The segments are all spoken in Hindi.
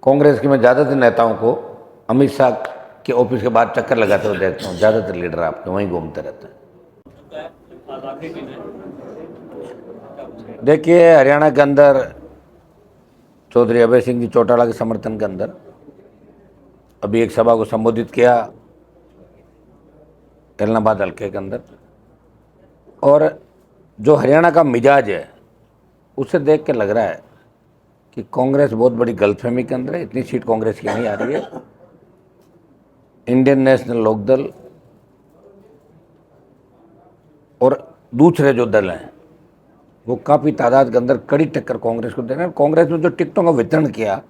कांग्रेस के मैं ज़्यादातर नेताओं को अमित शाह के ऑफिस के बाहर चक्कर लगाते हुए देखता हूँ। ज़्यादातर लीडर आपके वहीं घूमते रहते हैं। देखिए, हरियाणा के अंदर चौधरी अभय सिंह जी चौटाला के समर्थन के अंदर अभी एक सभा को संबोधित किया एलनाबाद हल्के के अंदर, और जो हरियाणा का मिजाज है उसे देख के लग रहा है कि कांग्रेस बहुत बड़ी गलतफहमी के अंदर है। इतनी सीट कांग्रेस की नहीं आ रही है। इंडियन नेशनल लोकदल और दूसरे जो दल हैं वो काफ़ी तादाद के अंदर कड़ी टक्कर कांग्रेस को दे रहे हैं। कांग्रेस ने जो टिकटों का वितरण किया,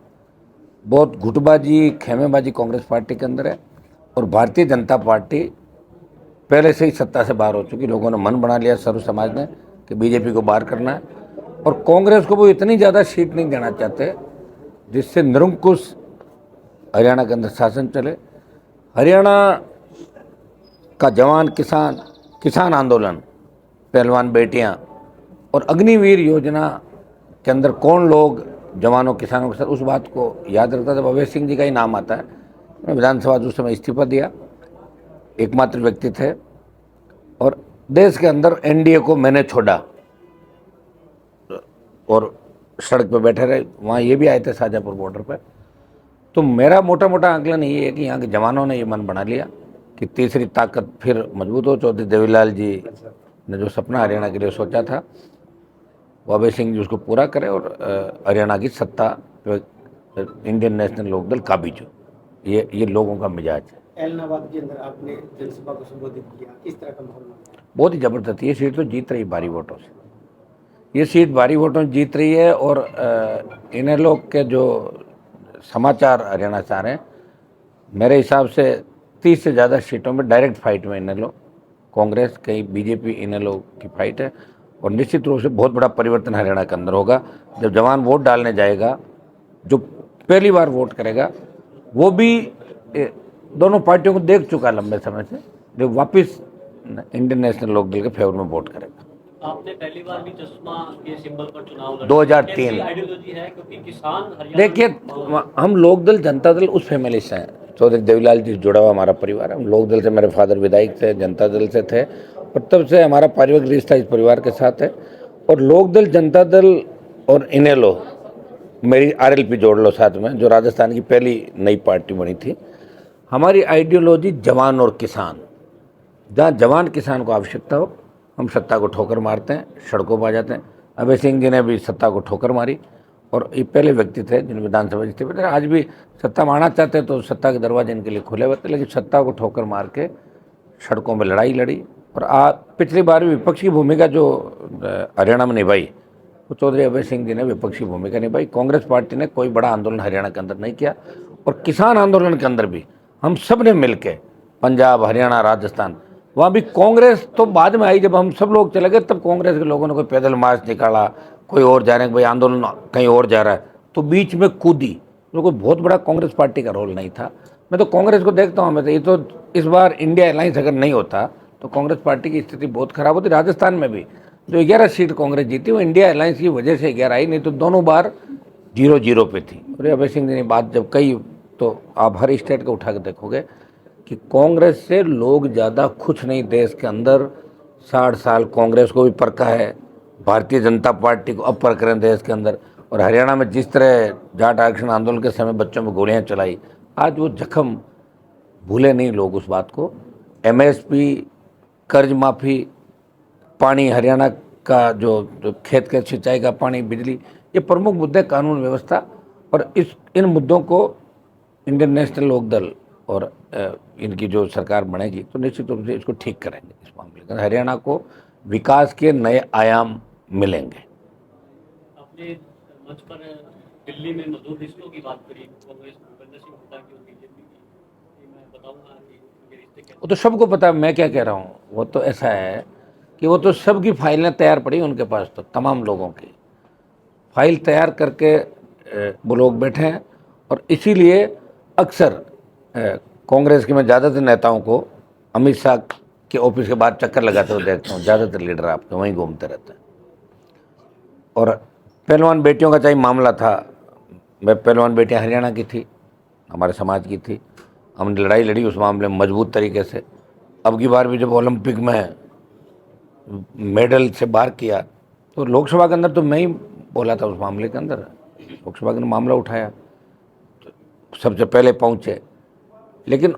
बहुत गुटबाजी खेमेबाजी कांग्रेस पार्टी के अंदर है। और भारतीय जनता पार्टी पहले से ही सत्ता से बाहर हो चुकी। लोगों ने मन बना लिया सर्व समाज ने कि बीजेपी को बाहर करना है, और कांग्रेस को वो इतनी ज़्यादा सीट नहीं देना चाहते जिससे निरंकुश हरियाणा के अंदर शासन चले। हरियाणा का जवान किसान आंदोलन, पहलवान बेटियां और अग्निवीर योजना के अंदर कौन लोग जवानों किसानों के साथ, उस बात को याद रखता। जब अभय सिंह जी का ही नाम आता है, मैं विधानसभा उस समय इस्तीफा दिया, एकमात्र व्यक्ति थे, और देश के अंदर एनडीए को मैंने छोड़ा और सड़क पे बैठे रहे। वहाँ ये भी आए थे शाजापुर बॉर्डर पे। तो मेरा मोटा मोटा आंकलन ये है कि यहाँ के जवानों ने ये मन बना लिया कि तीसरी ताकत फिर मजबूत हो। चौधरी देवीलाल जी ने जो सपना हरियाणा के लिए सोचा था वो अभय सिंह जी उसको पूरा करें, और हरियाणा की सत्ता इंडियन नेशनल लोकदल काबिज हो। ये लोगों का मिजाज है। एलनाबाद के अंदर आपने जनसभा को संबोधित किया, किस तरह का माहौल बना? बहुत ही जबरदस्त। ये सीट तो जीत रही भारी वोटों से, ये सीट भारी वोटों से जीत रही है। और इन्हें लोग के जो समाचार हरियाणा से आ रहे हैं, मेरे हिसाब से 30 से ज़्यादा सीटों में डायरेक्ट फाइट में इन्हें लोग, कांग्रेस कहीं बीजेपी, इन्हें लोग की फाइट है। और निश्चित रूप से बहुत बड़ा परिवर्तन हरियाणा के अंदर होगा। जब जवान वोट डालने जाएगा, जो पहली बार वोट करेगा वो भी दोनों पार्टियों को देख चुका लंबे समय से, जो वापस इंडियन नेशनल लोकदल के फेवर में वोट करेगा। आपने पहली बार भी चश्मा के सिंबल पर चुनाव लड़ा। 2003 आइडियोलॉजी है, क्योंकि किसान हरियाणा। देखिए, हम लोकदल जनता दल उस फैमिली से हैं। चौधरी देवीलाल जी जुड़ा हुआ हमारा परिवार है। हम लोकदल से, मेरे फादर विधायक थे, जनता दल से थे, और तब से हमारा पारिवारिक रिश्ता इस परिवार के साथ है। और लोकदल, जनता दल और इनेलो, मेरी आरएलपी जोड़ लो साथ में, जो राजस्थान की पहली नई पार्टी बनी थी। हमारी आइडियोलॉजी जवान और किसान, जहाँ जवान किसान को आवश्यकता हो हम सत्ता को ठोकर मारते हैं, सड़कों पर आ जाते हैं। अभय सिंह जी ने भी सत्ता को ठोकर मारी, और ये पहले व्यक्ति थे जिन्हें विधानसभा इस्तीफे थे। आज भी सत्ता मारना चाहते तो सत्ता के दरवाजे इनके लिए खुले हुए थे, लेकिन सत्ता को ठोकर मार के सड़कों में लड़ाई लड़ी। और पिछली बार भी विपक्ष की भूमिका जो हरियाणा में निभाई, तो चौधरी अभय सिंह जी ने विपक्षी भूमिका निभाई। कांग्रेस पार्टी ने कोई बड़ा आंदोलन हरियाणा के अंदर नहीं किया। और किसान आंदोलन के अंदर भी हम सब ने मिल के, पंजाब, हरियाणा, राजस्थान, वहाँ भी कांग्रेस तो बाद में आई। जब हम सब लोग चले गए तब कांग्रेस के लोगों ने कोई पैदल मार्च निकाला, कोई और जा रहे हैं, भाई आंदोलन कहीं और जा रहा है, तो बीच में कूदी। तो कोई बहुत बड़ा कांग्रेस पार्टी का रोल नहीं था। मैं तो कांग्रेस को देखता हूँ, मैं तो ये तो इस बार इंडिया अलायंस अगर नहीं होता तो कांग्रेस पार्टी की स्थिति बहुत खराब होती। राजस्थान में भी जो 11 सीट कांग्रेस जीती वो इंडिया अलायंस की वजह से 11 आई, नहीं तो दोनों बार 0-0 पे थी। और अभय सिंह जी ने बात जब कही तो आप हर स्टेट को उठा के देखोगे कि कांग्रेस से लोग ज़्यादा खुश नहीं। देश के अंदर 60 साल कांग्रेस को भी परखा है, भारतीय जनता पार्टी को अब परख रहे हैं देश के अंदर। और हरियाणा में जिस तरह जाट आरक्षण आंदोलन के समय बच्चों में गोलियां चलाई, आज वो जख्म भूले नहीं लोग उस बात को। एमएसपी, कर्ज माफ़ी, पानी, हरियाणा का जो खेत के सिंचाई का पानी, बिजली, ये प्रमुख मुद्दे, कानून व्यवस्था, और इन मुद्दों को इंडियन नेशनल लोकदल और इनकी जो सरकार बनेगी तो निश्चित रूप से इसको ठीक करेंगे। इस मामले में हरियाणा को विकास के नए आयाम मिलेंगे। आपने मंच पर दिल्ली में मजदूर रिश्तों की बात करी, कांग्रेस भूपेंद्र सिंह हुड्डा की और बीजेपी की। मैं बताऊंगा कि ये रिश्ते क्या, वो तो सबको पता है मैं क्या कह रहा हूँ। वो तो ऐसा है कि वो तो सबकी फाइलें तैयार पड़ी उनके पास, तो तमाम लोगों की फाइल तैयार करके वो लोग बैठे हैं। और इसीलिए अक्सर कांग्रेस के मैं ज़्यादातर नेताओं को अमित शाह के ऑफिस के बाहर चक्कर लगाते हुए देखता हूँ। ज़्यादातर लीडर आपके वहीं घूमते रहते हैं। और पहलवान बेटियों का चाहे मामला था, मैं पहलवान बेटियां हरियाणा की थी, हमारे समाज की थी, हमने लड़ाई लड़ी उस मामले में मजबूत तरीके से। अब की बार भी जब ओलंपिक में मेडल से बाहर किया तो लोकसभा के अंदर तो मैं ही बोला था उस मामले के अंदर, लोकसभा के अंदर मामला उठाया, तो सबसे पहले पहुंचे। लेकिन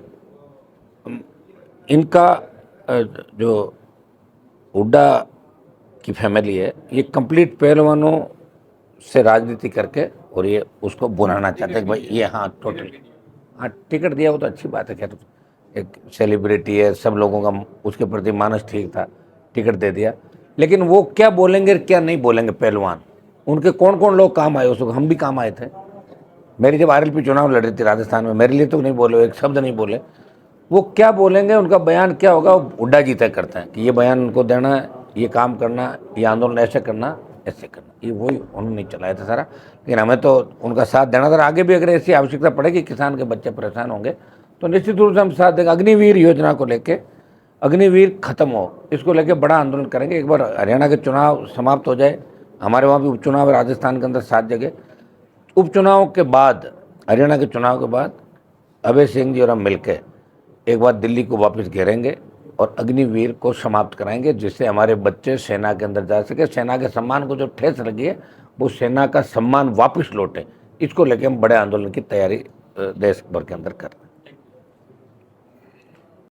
इनका जो हुड्डा की फैमिली है, ये कंप्लीट पहलवानों से राजनीति करके और ये उसको बुलाना चाहते हैं कि भाई ये, हाँ टोटल, हाँ टिकट दिया वो तो अच्छी बात है, खैर एक सेलिब्रिटी है, सब लोगों का उसके प्रति मानस ठीक था, टिकट दे दिया। लेकिन वो क्या बोलेंगे क्या नहीं बोलेंगे पहलवान, उनके कौन कौन लोग काम आए उस वक्त, हम भी काम आए थे। मेरी जब आरएलपी चुनाव लड़ रही थी राजस्थान में, मेरे लिए तो नहीं बोले, एक शब्द नहीं बोले। वो क्या बोलेंगे, उनका बयान क्या होगा, वो हुड्डा जी तय करते हैं कि ये बयान उनको देना है, ये काम करना, ये आंदोलन ऐसे करना, ऐसे करना, ये वही उन्होंने चलाया था सारा। लेकिन हमें तो उनका साथ देना था। आगे भी अगर ऐसी आवश्यकता पड़ेगी, किसान के बच्चे परेशान होंगे तो निश्चित रूप से हम साथ देंगे। अग्निवीर योजना को लेके, अग्निवीर खत्म हो, इसको लेके बड़ा आंदोलन करेंगे। एक बार हरियाणा के चुनाव समाप्त हो जाए, हमारे वहाँ भी उपचुनाव है राजस्थान के अंदर 7 जगह, उपचुनाव के बाद, हरियाणा के चुनाव के बाद अभय सिंह जी और हम मिलकर एक बार दिल्ली को वापस घेरेंगे और अग्निवीर को समाप्त कराएंगे, जिससे हमारे बच्चे सेना के अंदर जा सके। सेना के सम्मान को जो ठेस लगी है वो सेना का सम्मान वापस लौटे, इसको लेकर हम बड़े आंदोलन की तैयारी देश भर के अंदर कर रहे हैं।